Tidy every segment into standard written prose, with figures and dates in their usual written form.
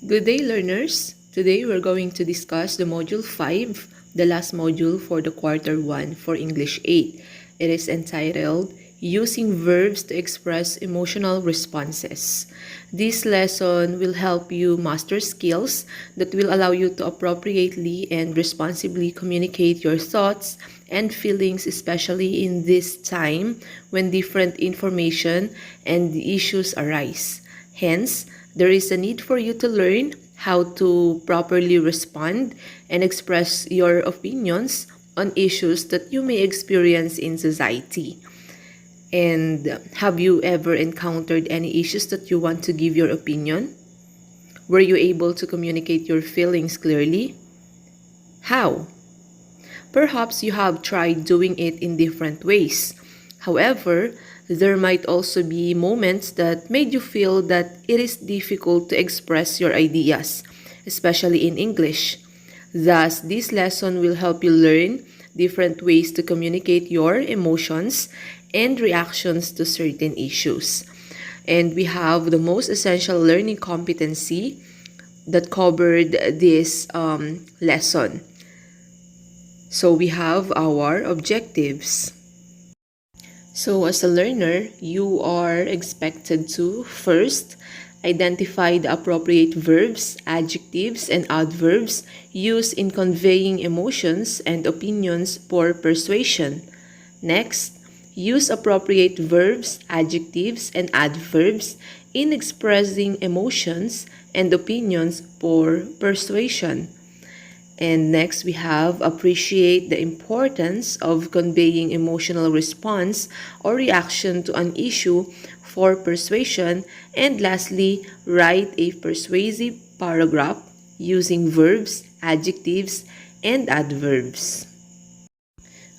Good day, learners! Today we're going to discuss the Module 5, the last module for the Quarter 1 for English 8. It is entitled, Using Verbs to Express Emotional Responses. This lesson will help you master skills that will allow you to appropriately and responsibly communicate your thoughts and feelings, especially in this time when different information and issues arise. Hence, there is a need for you to learn how to properly respond and express your opinions on issues that you may experience in society. And have you ever encountered any issues that you want to give your opinion? Were you able to communicate your feelings clearly? How? Perhaps you have tried doing it in different ways. However, there might also be moments that made you feel that it is difficult to express your ideas, especially in English. Thus, this lesson will help you learn different ways to communicate your emotions and reactions to certain issues. And we have the most essential learning competency that covered this lesson. So we have our objectives. So as a learner, you are expected to first identify the appropriate verbs, adjectives, and adverbs used in conveying emotions and opinions for persuasion. Next, use appropriate verbs, adjectives, and adverbs in expressing emotions and opinions for persuasion. And next, we have appreciate the importance of conveying emotional response or reaction to an issue for persuasion. And lastly, write a persuasive paragraph using verbs, adjectives, and adverbs.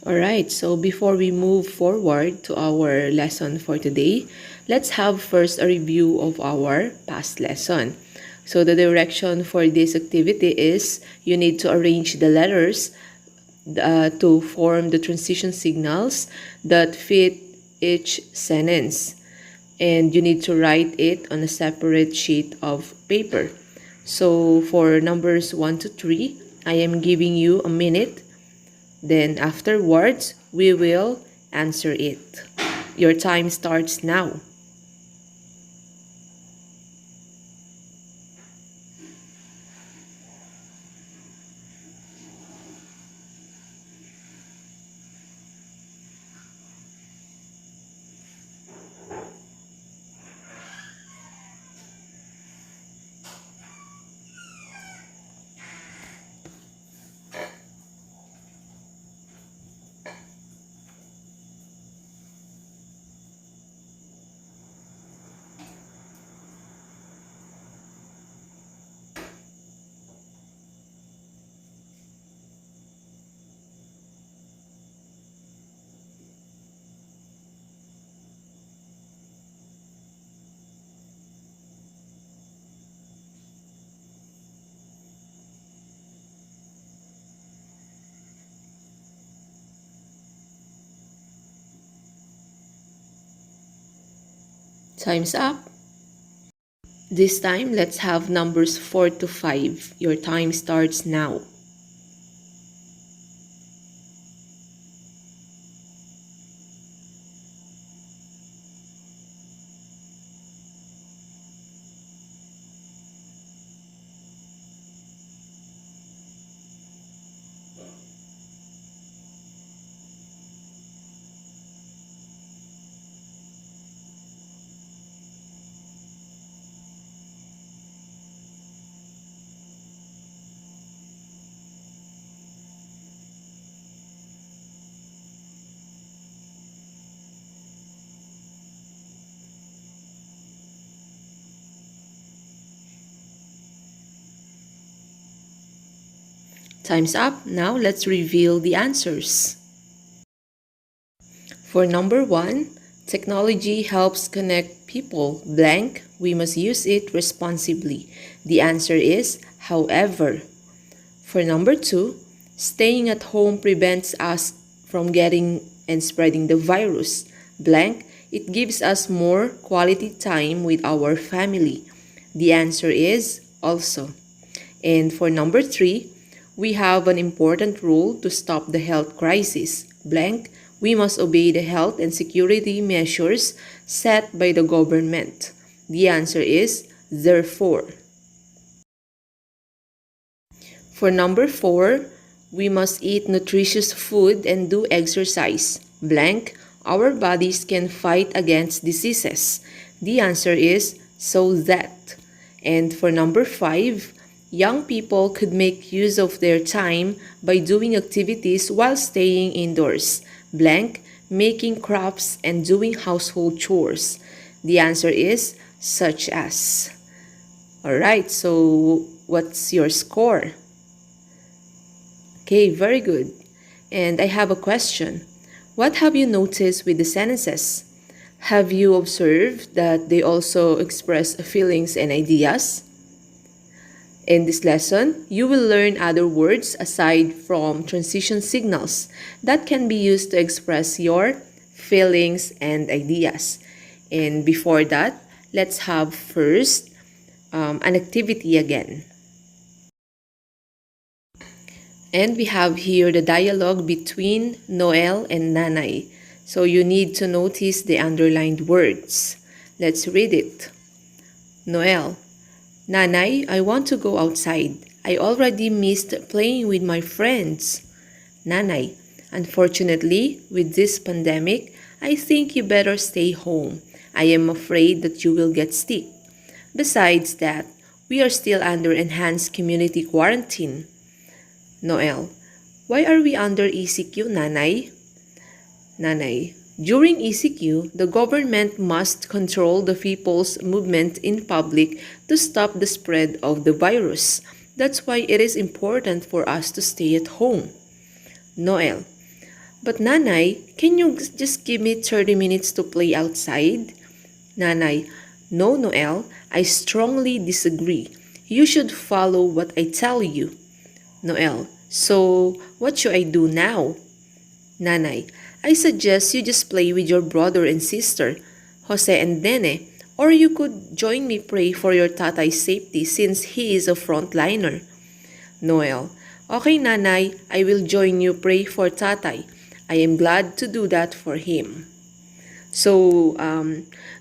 Alright, so before we move forward to our lesson for today, let's have first a review of our past lesson. So the direction for this activity is you need to arrange the letters to form the transition signals that fit each sentence. And you need to write it on a separate sheet of paper. So for numbers 1 to 3, I am giving you a minute. Then afterwards, we will answer it. Your time starts now. Time's up. This time, let's have numbers 4 to 5. Your time starts now. Time's up. Now let's reveal the answers. For number 1, technology helps connect people. Blank, we must use it responsibly. The answer is, however. For number 2, staying at home prevents us from getting and spreading the virus. Blank, it gives us more quality time with our family. The answer is also. And for number 3, we have an important rule to stop the health crisis. Blank, we must obey the health and security measures set by the government. The answer is therefore. For number 4, we must eat nutritious food and do exercise. Blank, our bodies can fight against diseases. The answer is so that. And for number 5, young people could make use of their time by doing activities while staying indoors. Blank, making crafts and doing household chores. The answer is such as. Alright, so what's your score? Okay, very good. And I have a question. What have you noticed with the sentences? Have you observed that they also express feelings and ideas? In this lesson, you will learn other words aside from transition signals that can be used to express your feelings and ideas. And before that, let's have first an activity again. And we have here the dialogue between Noel and Nanay. So you need to notice the underlined words. Let's read it. Noel: Nanay, I want to go outside. I already missed playing with my friends. Nanay: Unfortunately, with this pandemic, I think you better stay home. I am afraid that you will get sick. Besides that, we are still under enhanced community quarantine. Noel: Why are we under ECQ, Nanay? Nanay: During ECQ, the government must control the people's movement in public to stop the spread of the virus. That's why it is important for us to stay at home. Noel: But Nanay, can you just give me 30 minutes to play outside? Nanay: No, Noel, I strongly disagree. You should follow what I tell you. Noel: So, what should I do now? Nanay: I suggest you just play with your brother and sister, Jose and Nene, or you could join me pray for your tatay's safety since he is a frontliner. Noel: Okay, Nanay, I will join you pray for tatay. I am glad to do that for him. So,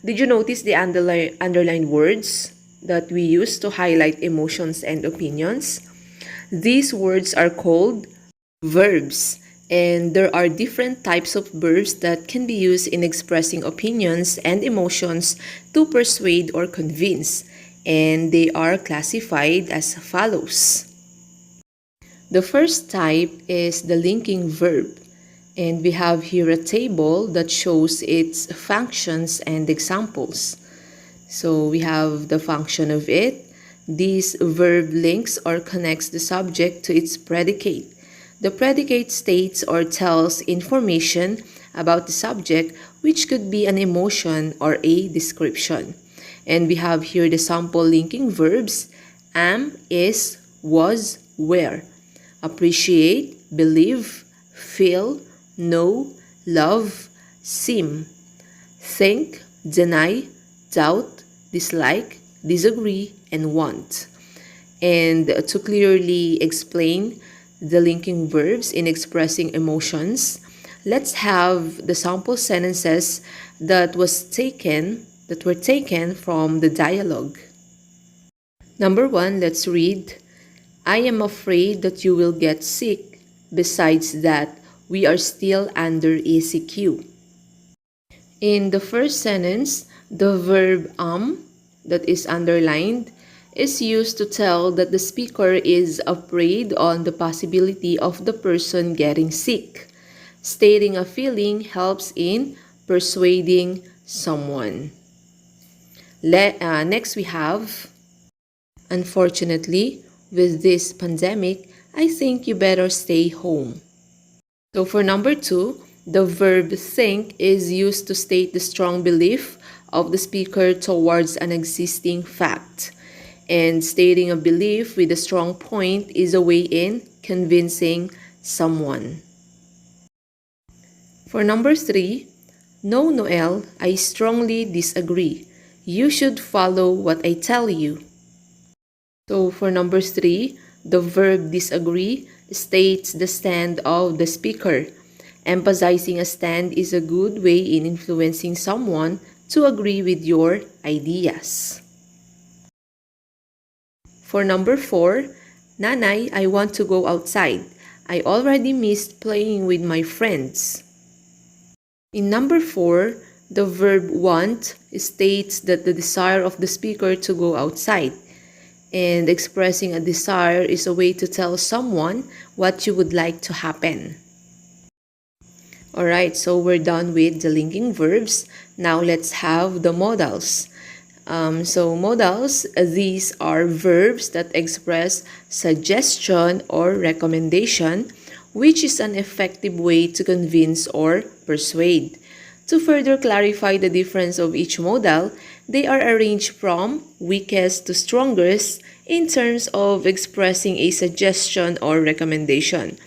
did you notice the underlined words that we use to highlight emotions and opinions? These words are called verbs, and there are different types of verbs that can be used in expressing opinions and emotions to persuade or convince, and they are classified as follows. The first type is the linking verb, and we have here a table that shows its functions and examples. So we have the function of it. This verb links or connects the subject to its predicate. The predicate states or tells information about the subject, which could be an emotion or a description. And we have here the sample linking verbs: am, is, was, were. Appreciate, believe, feel, know, love, seem. Think, deny, doubt, dislike, disagree, and want. And to clearly explain the linking verbs in expressing emotions, let's have the sample sentences that were taken from the dialogue. Number 1, let's read. I am afraid that you will get sick. Besides that, we are still under ECQ. In the first sentence, the verb that is underlined is used to tell that the speaker is afraid on the possibility of the person getting sick. Stating a feeling helps in persuading someone. Next we have, unfortunately, with this pandemic, I think you better stay home. So for number 2, the verb think is used to state the strong belief of the speaker towards an existing fact. And stating a belief with a strong point is a way in convincing someone. For number 3, no, Noel, I strongly disagree. You should follow what I tell you. So for number 3, the verb disagree states the stand of the speaker. Emphasizing a stand is a good way in influencing someone to agree with your ideas. For number 4, Nanay, I want to go outside. I already missed playing with my friends. In number 4, the verb want states that the desire of the speaker to go outside. And expressing a desire is a way to tell someone what you would like to happen. Alright, so we're done with the linking verbs. Now let's have the modals. So modals, these are verbs that express suggestion or recommendation, which is an effective way to convince or persuade. To further clarify the difference of each modal, they are arranged from weakest to strongest in terms of expressing a suggestion or recommendation.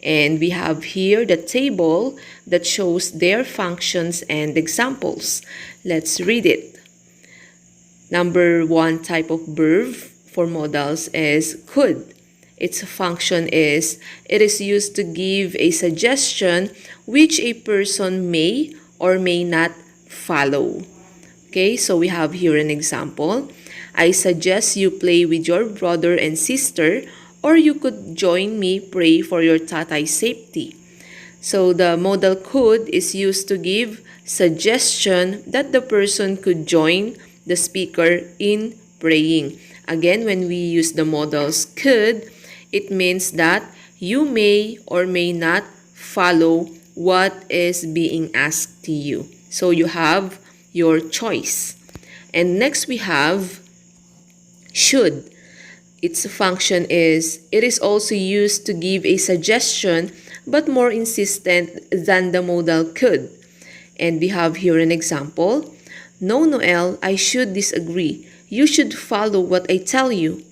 And we have here the table that shows their functions and examples. Let's read it. Number 1 type of verb for modals is could. Its function is it is used to give a suggestion which a person may or may not follow. Okay, so we have here an example. I suggest you play with your brother and sister, or you could join me pray for your tatay's safety. So the modal could is used to give suggestion that the person could join the speaker in praying. Again, when we use the modals could, it means that you may or may not follow what is being asked to you. So you have your choice. And next we have should. Its function is it is also used to give a suggestion but more insistent than the modal could. And we have here an example. No, Noel, I should disagree. You should follow what I tell you.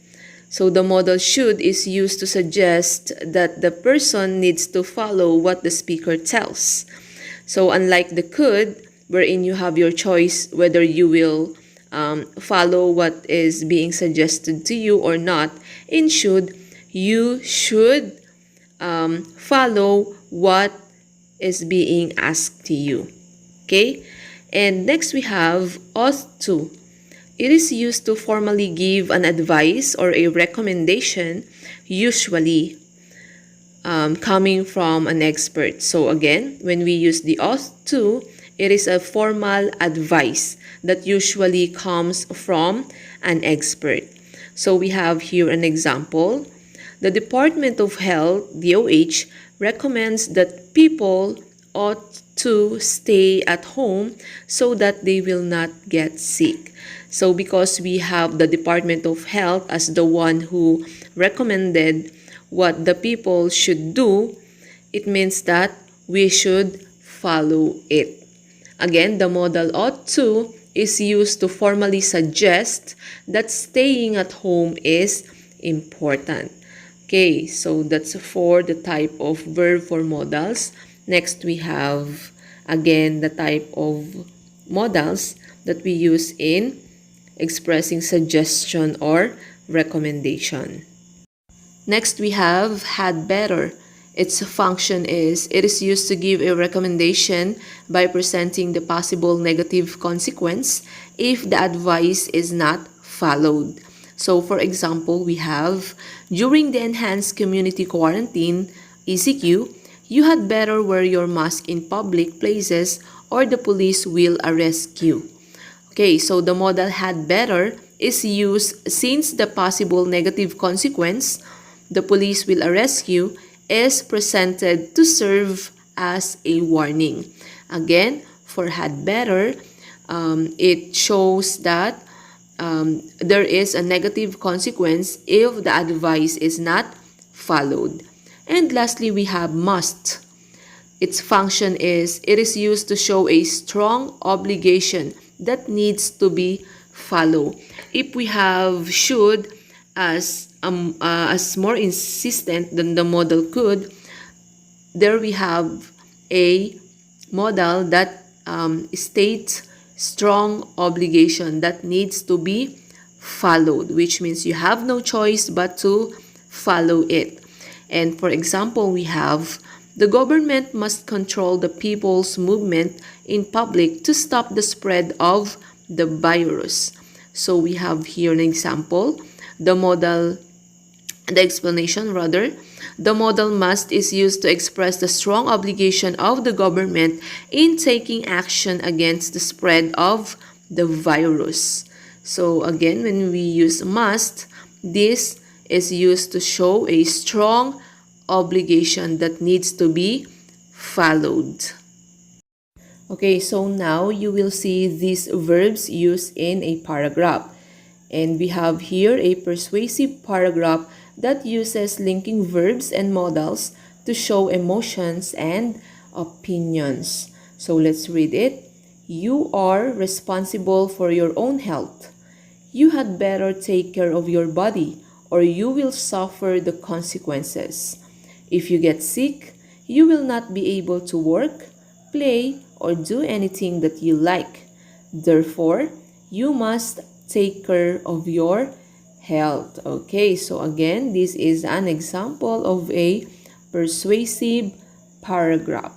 So the modal should is used to suggest that the person needs to follow what the speaker tells. So unlike the could, wherein you have your choice whether you will follow what is being suggested to you or not, in should, you should follow what is being asked to you. Okay? And next we have ought to. It is used to formally give an advice or a recommendation, usually coming from an expert. So again, when we use the ought to, it is a formal advice that usually comes from an expert. So we have here an example. The Department of Health, DOH, recommends that people ought to stay at home so that they will not get sick. So because we have the Department of Health as the one who recommended what the people should do, it means that we should follow it. Again, the modal ought to is used to formally suggest that staying at home is important. Okay, so that's for the type of verb for modals. Next, we have again the type of modals that we use in expressing suggestion or recommendation. Next, we have had better. Its function is it is used to give a recommendation by presenting the possible negative consequence if the advice is not followed. So for example, we have during the enhanced community quarantine, ECQ, you had better wear your mask in public places or the police will arrest you. Okay, so the modal had better is used since the possible negative consequence, the police will arrest you, is presented to serve as a warning. Again, for had better, it shows that there is a negative consequence if the advice is not followed. And lastly, we have must. Its function is it is used to show a strong obligation that needs to be followed. If we have should as more insistent than the modal could, there we have a modal that states strong obligation that needs to be followed, which means you have no choice but to follow it. And for example, we have the government must control the people's movement in public to stop the spread of the virus. So we have here an example, the explanation rather. The modal must is used to express the strong obligation of the government in taking action against the spread of the virus. So again, when we use must, this is used to show a strong obligation that needs to be followed. Okay, so now you will see these verbs used in a paragraph. And we have here a persuasive paragraph that uses linking verbs and modals to show emotions and opinions. So let's read it. You are responsible for your own health. You had better take care of your body or you will suffer the consequences. If you get sick, you will not be able to work, play, or do anything that you like. Therefore, you must take care of your health. Okay, so again, this is an example of a persuasive paragraph.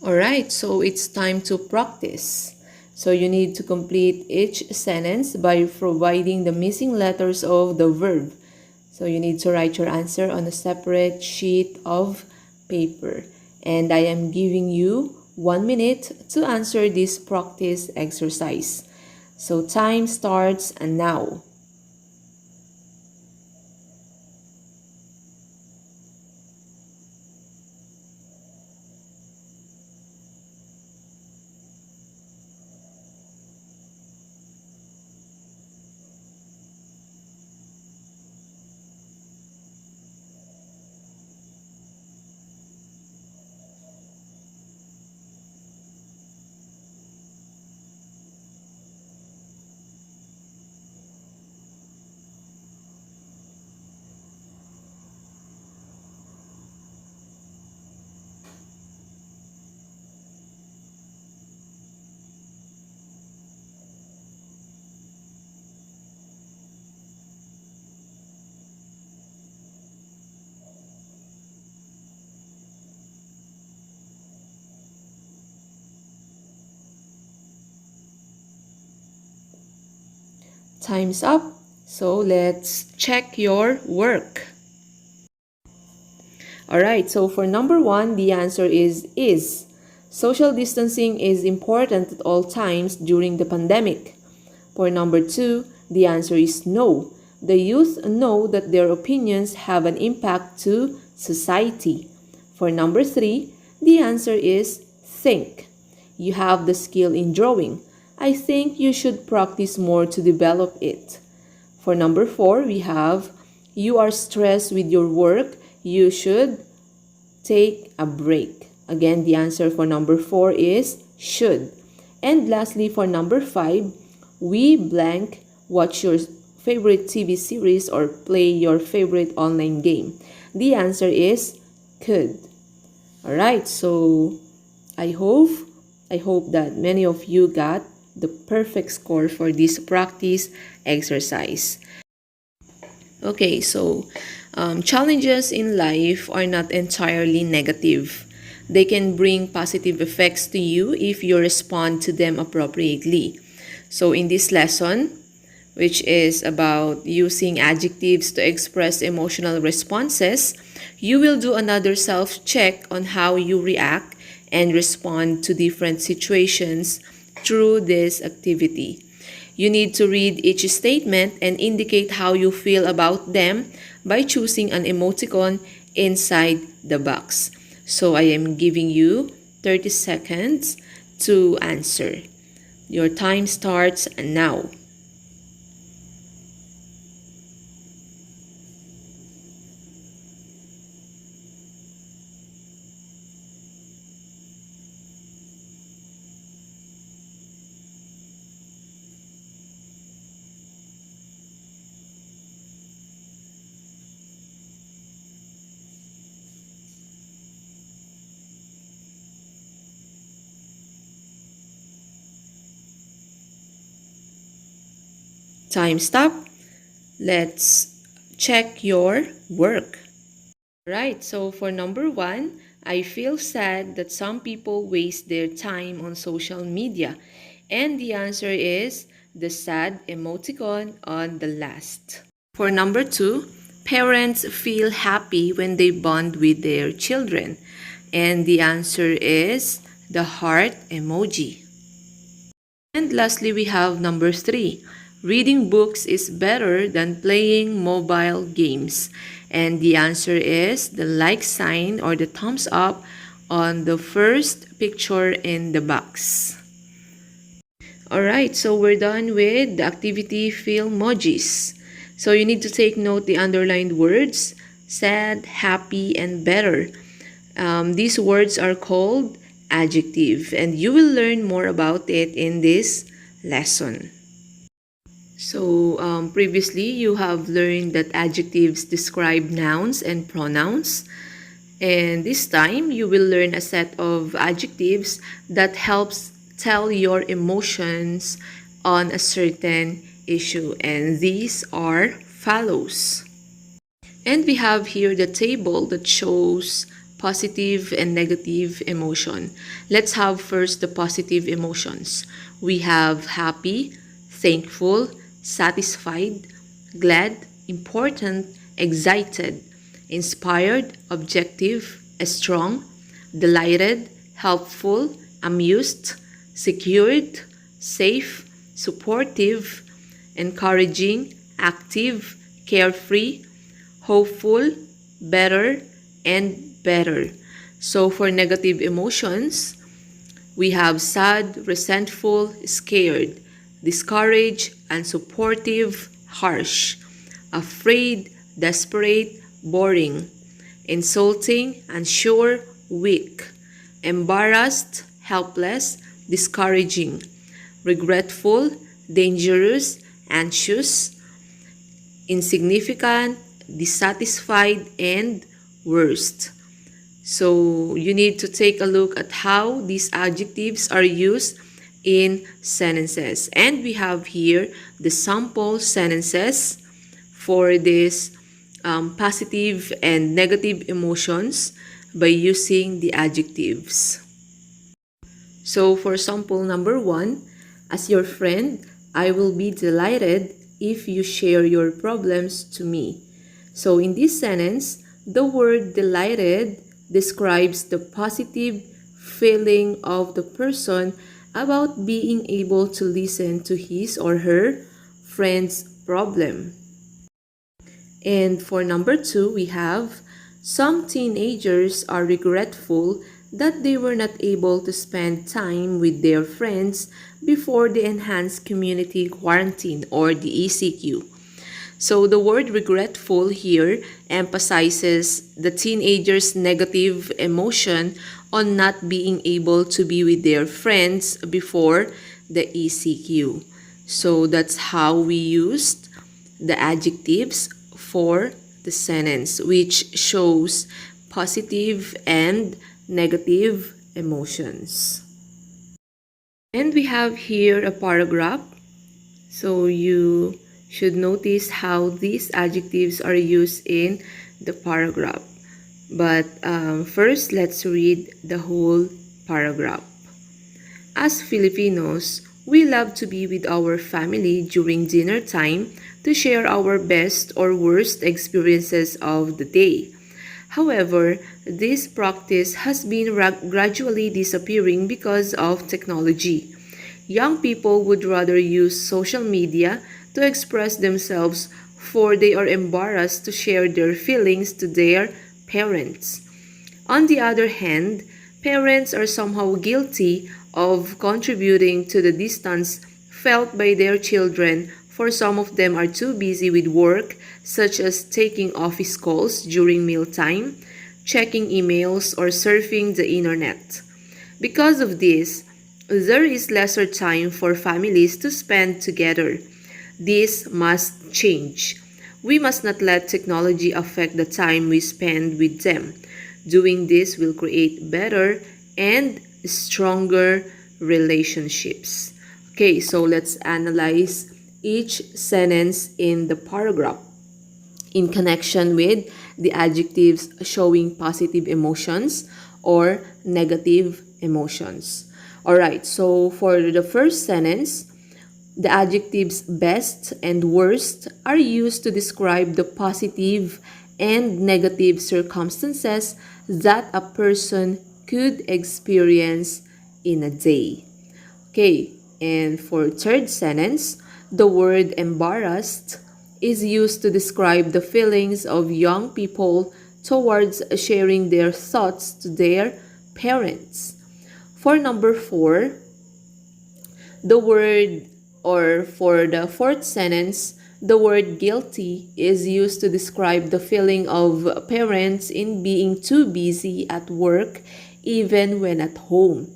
Alright, so it's time to practice. So you need to complete each sentence by providing the missing letters of the verb. So you need to write your answer on a separate sheet of paper. And I am giving you 1 minute to answer this practice exercise. So time starts now. Time's up. So let's check your work. Alright, so for number 1, the answer is. Social distancing is important at all times during the pandemic. For number 2, the answer is no. The youth know that their opinions have an impact to society. For number 3, the answer is think. You have the skill in drawing. I think you should practice more to develop it. For number 4, we have you are stressed with your work. You should take a break. Again, the answer for number 4 is should. And lastly, for number 5, we blank watch your favorite TV series or play your favorite online game. The answer is could. Alright, so I hope that many of you got the perfect score for this practice exercise. Okay, so challenges in life are not entirely negative. They can bring positive effects to you if you respond to them appropriately. So in this lesson, which is about using adjectives to express emotional responses, you will do another self-check on how you react and respond to different situations through this activity. You need to read each statement and indicate how you feel about them by choosing an emoticon inside the box. So I am giving you 30 seconds to answer. Your time starts now. Time stop. Let's check your work. Right, so for number 1, I feel sad that some people waste their time on social media. And the answer is the sad emoticon on the last. For number 2, parents feel happy when they bond with their children. And the answer is the heart emoji. And lastly, we have number 3. Reading books is better than playing mobile games. And the answer is the like sign or the thumbs up on the first picture in the box. Alright, so we're done with the activity fill emojis. So you need to take note the underlined words, sad, happy, and better. These words are called adjective, and you will learn more about it in this lesson. So previously you have learned that adjectives describe nouns and pronouns, and this time you will learn a set of adjectives that helps tell your emotions on a certain issue, and these are follows. And we have here the table that shows positive and negative emotion. Let's have first the positive emotions. We have happy, thankful, satisfied, glad, important, excited, inspired, objective, strong, delighted, helpful, amused, secured, safe, supportive, encouraging, active, carefree, hopeful, better, and better. So for negative emotions, we have sad, resentful, scared, discouraged, unsupportive, harsh, afraid, desperate, boring, insulting, unsure, weak, embarrassed, helpless, discouraging, regretful, dangerous, anxious, insignificant, dissatisfied, and worst. So you need to take a look at how these adjectives are used in sentences. And we have here the sample sentences for this positive and negative emotions by using the adjectives. So for sample number 1, as your friend, I will be delighted if you share your problems to me. So in this sentence, the word delighted describes the positive feeling of the person about being able to listen to his or her friend's problem. And for number 2, we have some teenagers are regretful that they were not able to spend time with their friends before the enhanced community quarantine or the ECQ. So the word regretful here emphasizes the teenager's negative emotion on not being able to be with their friends before the ECQ. So that's how we used the adjectives for the sentence, which shows positive and negative emotions. And we have here a paragraph. So you should notice how these adjectives are used in the paragraph. But first, let's read the whole paragraph. As Filipinos, we love to be with our family during dinner time to share our best or worst experiences of the day. However, this practice has been gradually disappearing because of technology. Young people would rather use social media to express themselves, for they are embarrassed to share their feelings to their parents. On the other hand, parents are somehow guilty of contributing to the distance felt by their children, for some of them are too busy with work, such as taking office calls during mealtime, checking emails, or surfing the internet. Because of this, there is lesser time for families to spend together. This must change. We must not let technology affect the time we spend with them. Doing this will create better and stronger relationships. Okay, so let's analyze each sentence in the paragraph in connection with the adjectives showing positive emotions or negative emotions. Alright, so for the first sentence, the adjectives best and worst are used to describe the positive and negative circumstances that a person could experience in a day. Okay, and for third sentence, the word embarrassed is used to describe the feelings of young people towards sharing their thoughts to their parents. For number 4, the word or for the fourth sentence, the word guilty is used to describe the feeling of parents in being too busy at work even when at home.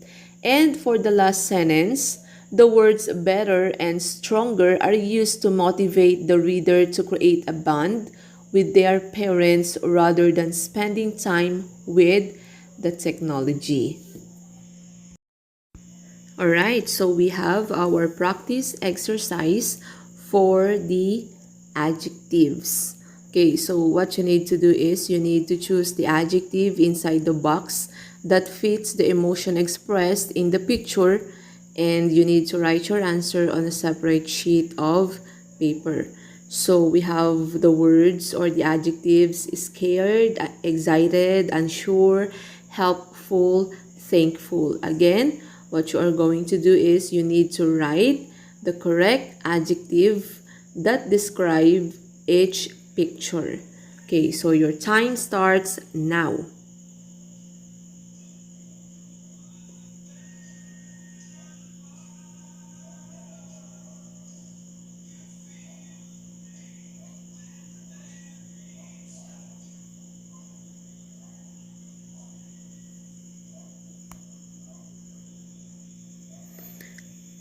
And for the last sentence, the words better and stronger are used to motivate the reader to create a bond with their parents rather than spending time with the technology. Alright, so we have our practice exercise for the adjectives. Okay, so what you need to do is you need to choose the adjective inside the box that fits the emotion expressed in the picture, and you need to write your answer on a separate sheet of paper. So we have the words or the adjectives scared, excited, unsure, helpful, thankful. Again, what you are going to do is you need to write the correct adjective that describe each picture. Okay, so your time starts now.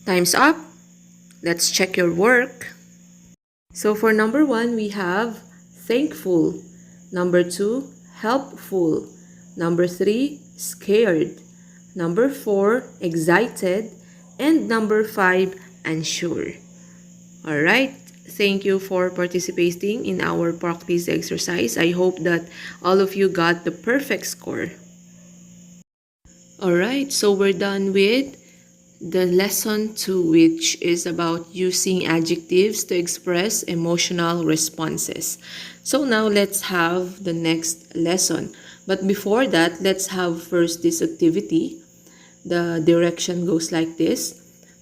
Time's up. Let's check your work. So for number 1, we have thankful. Number 2, helpful. Number 3, scared. Number 4, excited. And number 5, unsure. Alright, thank you for participating in our practice exercise. I hope that all of you got the perfect score. Alright, so we're done with the lesson 2, which is about using adjectives to express emotional responses. So now let's have the next lesson. But before that, let's have first this activity. The direction goes like this.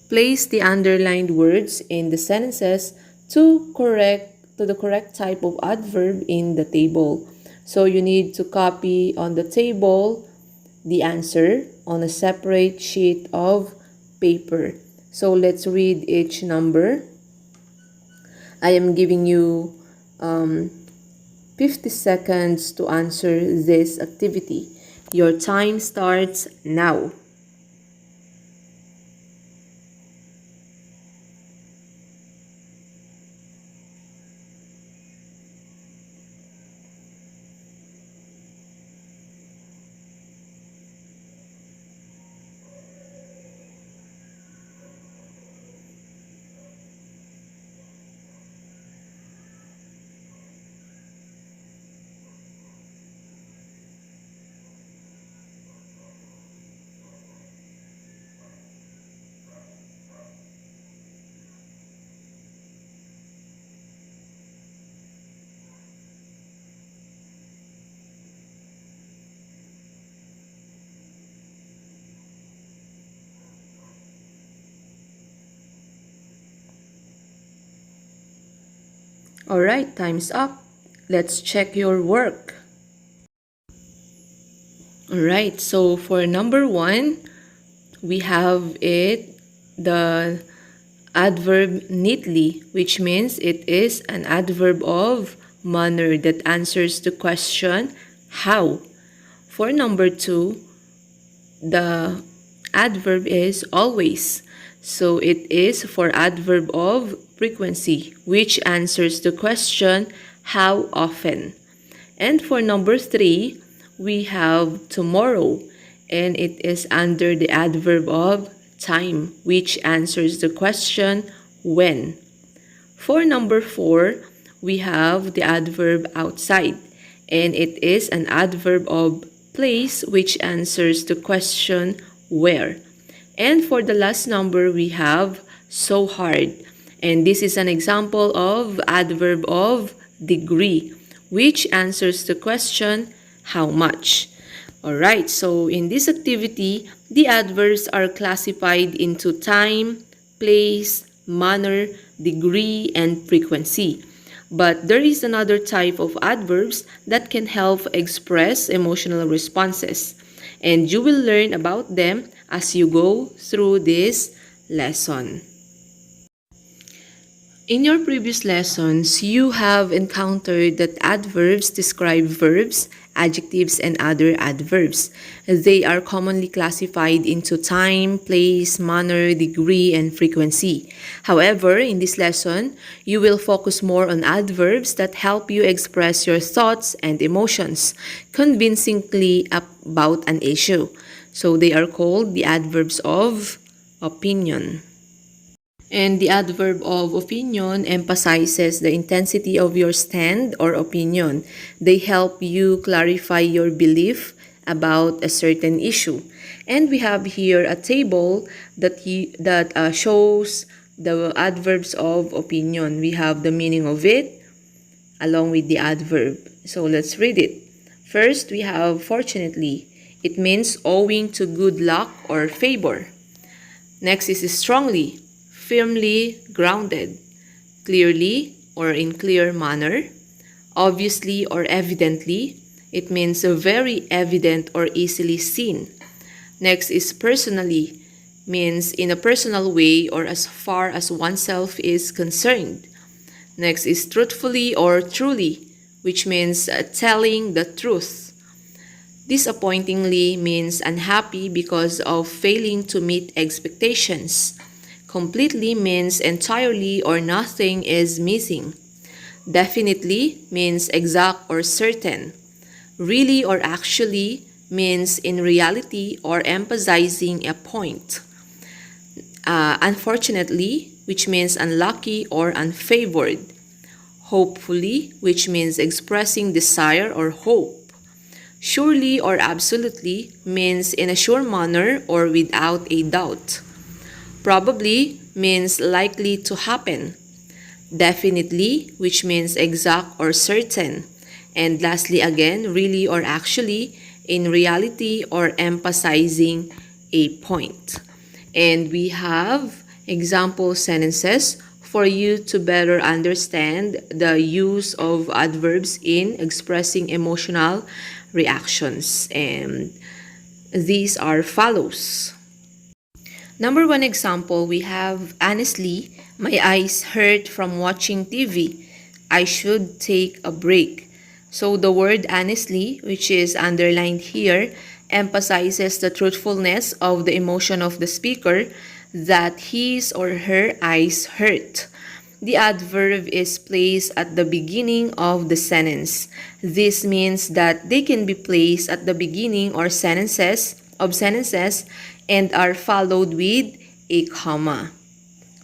Place the underlined words in the sentences to the correct type of adverb in the table. So you need to copy on the table the answer on a separate sheet of paper. So let's read each number. I am giving you 50 seconds to answer this activity. Your time starts now. Alright, time's up. Let's check your work. Alright, so for number 1, we have the adverb neatly, which means it is an adverb of manner that answers the question, how? For number 2, the adverb is always. So it is for adverb of frequency, which answers the question, how often? And for number 3, we have tomorrow, and it is under the adverb of time, which answers the question, when? For number 4, we have the adverb outside, and it is an adverb of place which answers the question where. And for the last number, we have so hard, and this is an example of adverb of degree which answers the question how much. Alright, so in this activity, the adverbs are classified into time, place, manner, degree, and frequency. But there is another type of adverbs that can help express emotional responses. And you will learn about them as you go through this lesson. In your previous lessons, you have encountered that adverbs describe verbs, adjectives, and other adverbs. They are commonly classified into time, place, manner, degree, and frequency. However, in this lesson, you will focus more on adverbs that help you express your thoughts and emotions convincingly about an issue. So they are called the adverbs of opinion. And the adverb of opinion emphasizes the intensity of your stand or opinion. They help you clarify your belief about a certain issue. And we have here a table that shows the adverbs of opinion. We have the meaning of it along with the adverb. So let's read it. First, we have fortunately. It means owing to good luck or favor. Next is strongly. Firmly grounded, clearly or in clear manner, obviously or evidently. It means very evident or easily seen. Next is personally, means in a personal way or as far as oneself is concerned. Next is truthfully or truly, which means telling the truth. Disappointingly means unhappy because of failing to meet expectations. Completely means entirely or nothing is missing. Definitely means exact or certain. Really or actually means in reality or emphasizing a point. Unfortunately, which means unlucky or unfavored. Hopefully, which means expressing desire or hope. Surely or absolutely means in a sure manner or without a doubt. Probably means likely to happen. Definitely, which means exact or certain. And lastly again, really or actually, in reality or emphasizing a point. And we have example sentences for you to better understand the use of adverbs in expressing emotional reactions. And these are follows. Number 1 example, we have honestly, my eyes hurt from watching TV. I should take a break. So the word honestly, which is underlined here, emphasizes the truthfulness of the emotion of the speaker that his or her eyes hurt. The adverb is placed at the beginning of the sentence. This means that they can be placed at the beginning or sentences and are followed with a comma.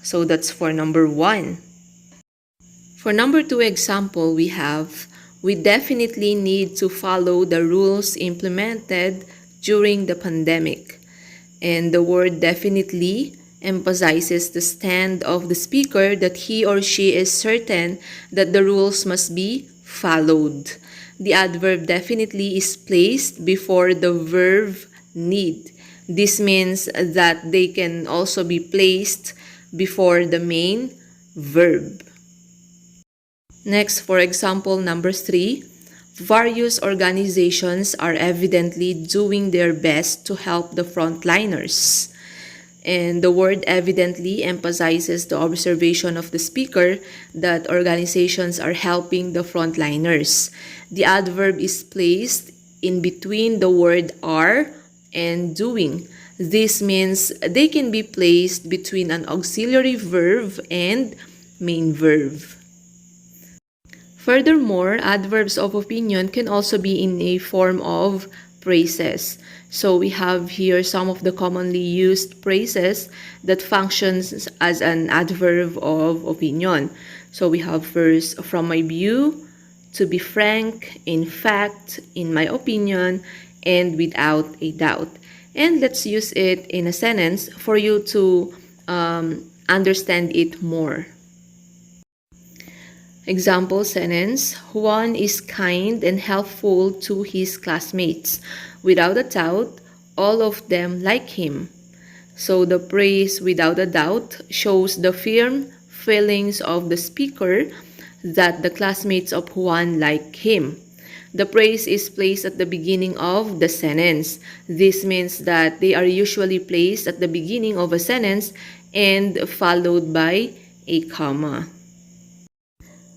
So that's for number 1. For number 2 example, we have, we definitely need to follow the rules implemented during the pandemic. And the word definitely emphasizes the stand of the speaker that he or she is certain that the rules must be followed. The adverb definitely is placed before the verb need. This means that they can also be placed before the main verb. Next, for example, number 3, various organizations are evidently doing their best to help the frontliners. And the word evidently emphasizes the observation of the speaker that organizations are helping the frontliners. The adverb is placed in between the word are and doing. This means they can be placed between an auxiliary verb and main verb. Furthermore, adverbs of opinion can also be in a form of phrases. So we have here some of the commonly used phrases that functions as an adverb of opinion. So we have first, from my view, to be frank, in fact, in my opinion, and without a doubt. And let's use it in a sentence for you to understand it more. Example sentence: Juan is kind and helpful to his classmates. Without a doubt, all of them like him. So the praise "without a doubt" shows the firm feelings of the speaker that the classmates of Juan like him. The praise is placed at the beginning of the sentence. This means that they are usually placed at the beginning of a sentence and followed by a comma.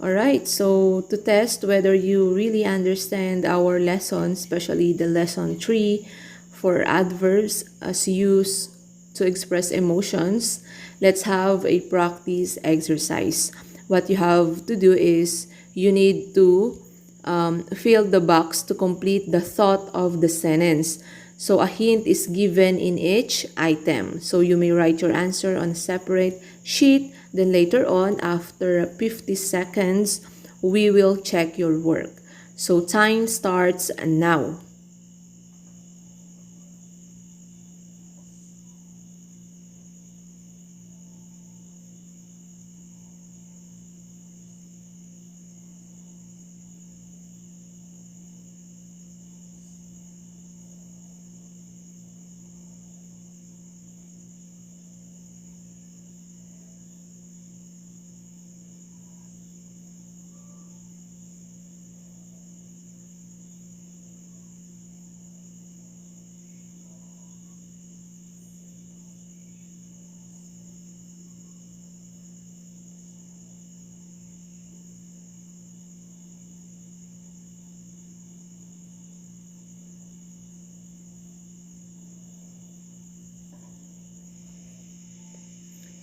Alright, so to test whether you really understand our lesson, especially the lesson 3 for adverbs as used to express emotions, let's have a practice exercise. What you have to do is you need to fill the box to complete the thought of the sentence. So a hint is given in each item. So you may write your answer on a separate sheet. Then later on, after 50 seconds, we will check your work. So time starts now.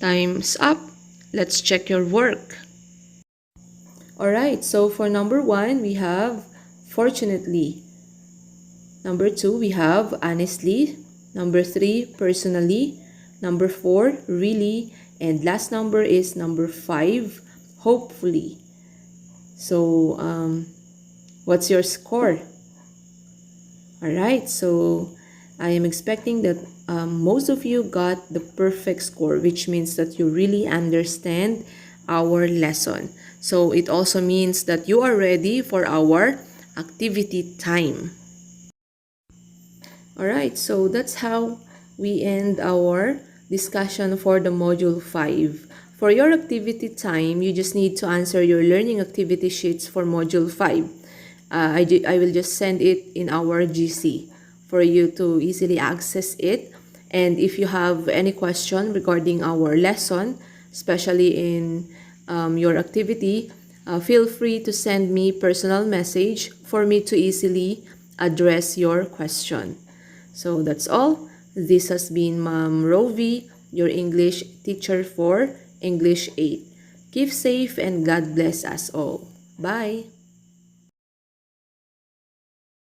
Time's up. Let's check your work. Alright, so for number 1, we have fortunately. Number 2, we have honestly. Number 3, personally. Number 4, really. And last number is number 5, hopefully. So, what's your score? Alright, so I am expecting that most of you got the perfect score, which means that you really understand our lesson. So it also means that you are ready for our activity time. Alright, so that's how we end our discussion for the Module 5. For your activity time, you just need to answer your learning activity sheets for Module 5. I will just send it in our GC for you to easily access it. And if you have any question regarding our lesson, especially in your activity, feel free to send me personal message for me to easily address your question. So that's all. This has been Ma'am Rovi, your English teacher for English 8. Keep safe and God bless us all. Bye!